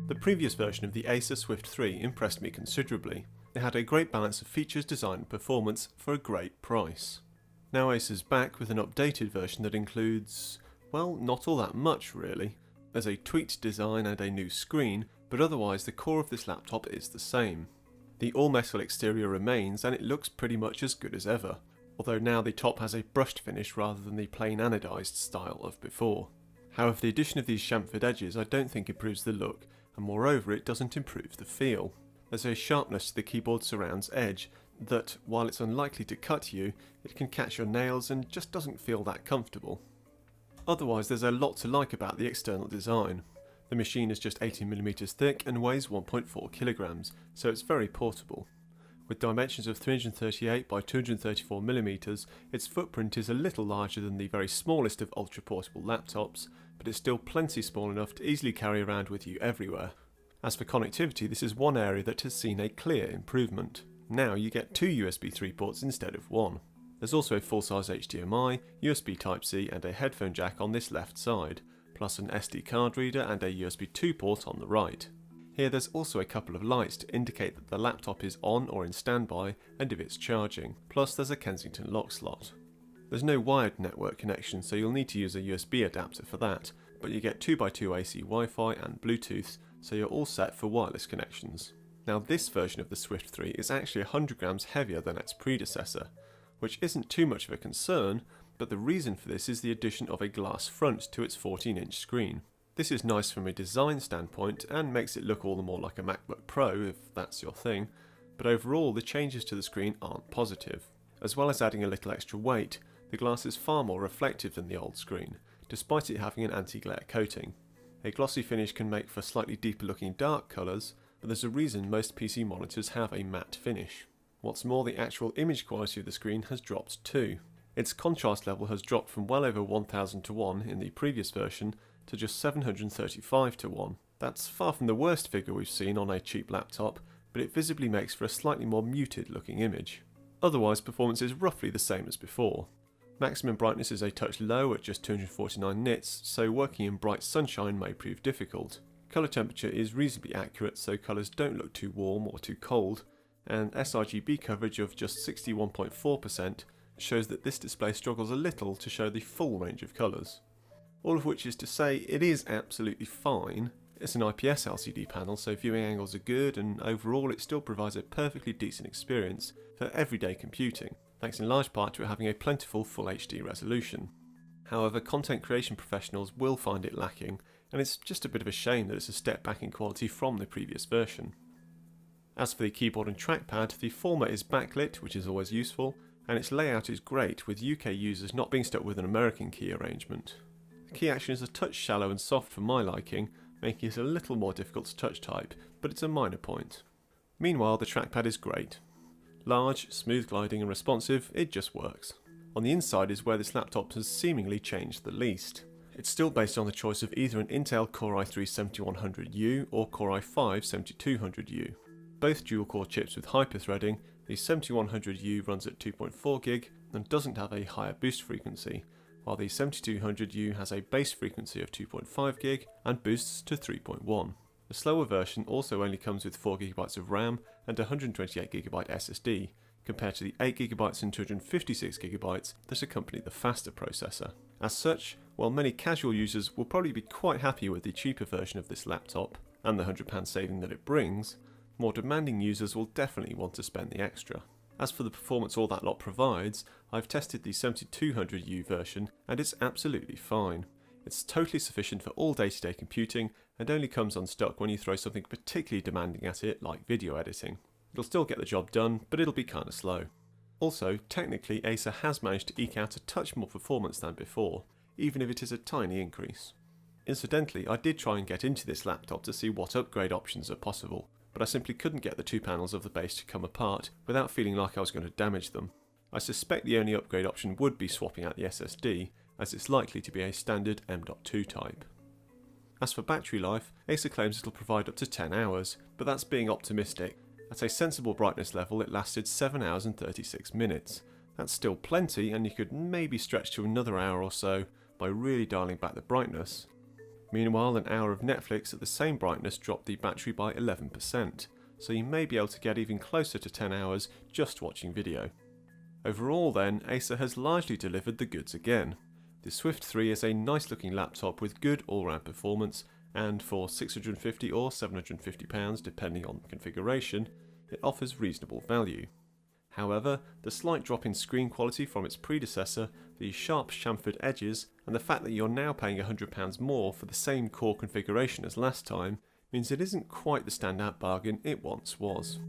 The previous version of the Acer Swift 3 impressed me considerably. It had a great balance of features, design and performance for a great price. Now Acer's back with an updated version that includes, well, not all that much really. There's a tweaked design and a new screen, but otherwise the core of this laptop is the same. The all-metal exterior remains and it looks pretty much as good as ever, although now the top has a brushed finish rather than the plain anodised style of before. However, the addition of these chamfered edges I don't think improves the look, and moreover it doesn't improve the feel. There's a sharpness to the keyboard surround's edge that, while it's unlikely to cut you, it can catch your nails and just doesn't feel that comfortable. Otherwise there's a lot to like about the external design. The machine is just 18mm thick and weighs 1.4 kilograms, so it's very portable. With dimensions of 338 by 234mm, its footprint is a little larger than the very smallest of ultra-portable laptops, but it's still plenty small enough to easily carry around with you everywhere. As for connectivity, this is one area that has seen a clear improvement. Now you get 2 USB 3 ports instead of 1. There's also a full-size HDMI, USB Type-C and a headphone jack on this left side, plus an SD card reader and a USB 2 port on the right. Here there's also a couple of lights to indicate that the laptop is on or in standby and if it's charging, plus there's a Kensington lock slot. There's no wired network connection, so you'll need to use a USB adapter for that, but you get 2x2 AC Wi-Fi and Bluetooth, so you're all set for wireless connections. Now this version of the Swift 3 is actually 100 grams heavier than its predecessor, which isn't too much of a concern, but the reason for this is the addition of a glass front to its 14-inch screen. This is nice from a design standpoint and makes it look all the more like a MacBook Pro if that's your thing, but overall the changes to the screen aren't positive. As well as adding a little extra weight, the glass is far more reflective than the old screen, despite it having an anti-glare coating. A glossy finish can make for slightly deeper looking dark colours, but there's a reason most PC monitors have a matte finish. What's more, the actual image quality of the screen has dropped too. Its contrast level has dropped from well over 1000 to 1 in the previous version to just 735 to 1. That's far from the worst figure we've seen on a cheap laptop, but it visibly makes for a slightly more muted looking image. Otherwise, performance is roughly the same as before. Maximum brightness is a touch low at just 249 nits, so working in bright sunshine may prove difficult. Colour temperature is reasonably accurate, so colours don't look too warm or too cold, and sRGB coverage of just 61.4% shows that this display struggles a little to show the full range of colours. All of which is to say, it is absolutely fine. It's an IPS LCD panel, so viewing angles are good, and overall it still provides a perfectly decent experience for everyday computing, thanks in large part to it having a plentiful Full HD resolution. However, content creation professionals will find it lacking, and it's just a bit of a shame that it's a step back in quality from the previous version. As for the keyboard and trackpad, the former is backlit, which is always useful, and its layout is great, with UK users not being stuck with an American key arrangement. The key action is a touch shallow and soft for my liking, making it a little more difficult to touch type, but it's a minor point. Meanwhile, the trackpad is great. Large, smooth gliding and responsive, it just works. On the inside is where this laptop has seemingly changed the least. It's still based on the choice of either an Intel Core i3-7100U or Core i5-7200U. Both dual-core chips with hyperthreading, the 7100U runs at 2.4GHz and doesn't have a higher boost frequency, while the 7200U has a base frequency of 2.5GHz and boosts to 3.1. The slower version also only comes with 4GB of RAM and 128GB SSD, compared to the 8GB and 256GB that accompany the faster processor. As such, while many casual users will probably be quite happy with the cheaper version of this laptop, and the £100 saving that it brings, more demanding users will definitely want to spend the extra. As for the performance all that lot provides, I've tested the 7200U version and it's absolutely fine. It's totally sufficient for all day-to-day computing and only comes unstuck when you throw something particularly demanding at it like video editing. It'll still get the job done, but it'll be kinda slow. Also, technically Acer has managed to eke out a touch more performance than before, even if it is a tiny increase. Incidentally, I did try and get into this laptop to see what upgrade options are possible, but I simply couldn't get the two panels of the base to come apart without feeling like I was going to damage them. I suspect the only upgrade option would be swapping out the SSD, as it's likely to be a standard M.2 type. As for battery life, Acer claims it'll provide up to 10 hours, but that's being optimistic. At a sensible brightness level it lasted 7 hours and 36 minutes. That's still plenty, and you could maybe stretch to another hour or so by really dialing back the brightness. Meanwhile, an hour of Netflix at the same brightness dropped the battery by 11%, so you may be able to get even closer to 10 hours just watching video. Overall then, Acer has largely delivered the goods again. The Swift 3 is a nice looking laptop with good all-round performance, and for £650 or £750 depending on configuration, it offers reasonable value. However, the slight drop in screen quality from its predecessor, the sharp chamfered edges, and the fact that you're now paying £100 more for the same core configuration as last time, means it isn't quite the standout bargain it once was.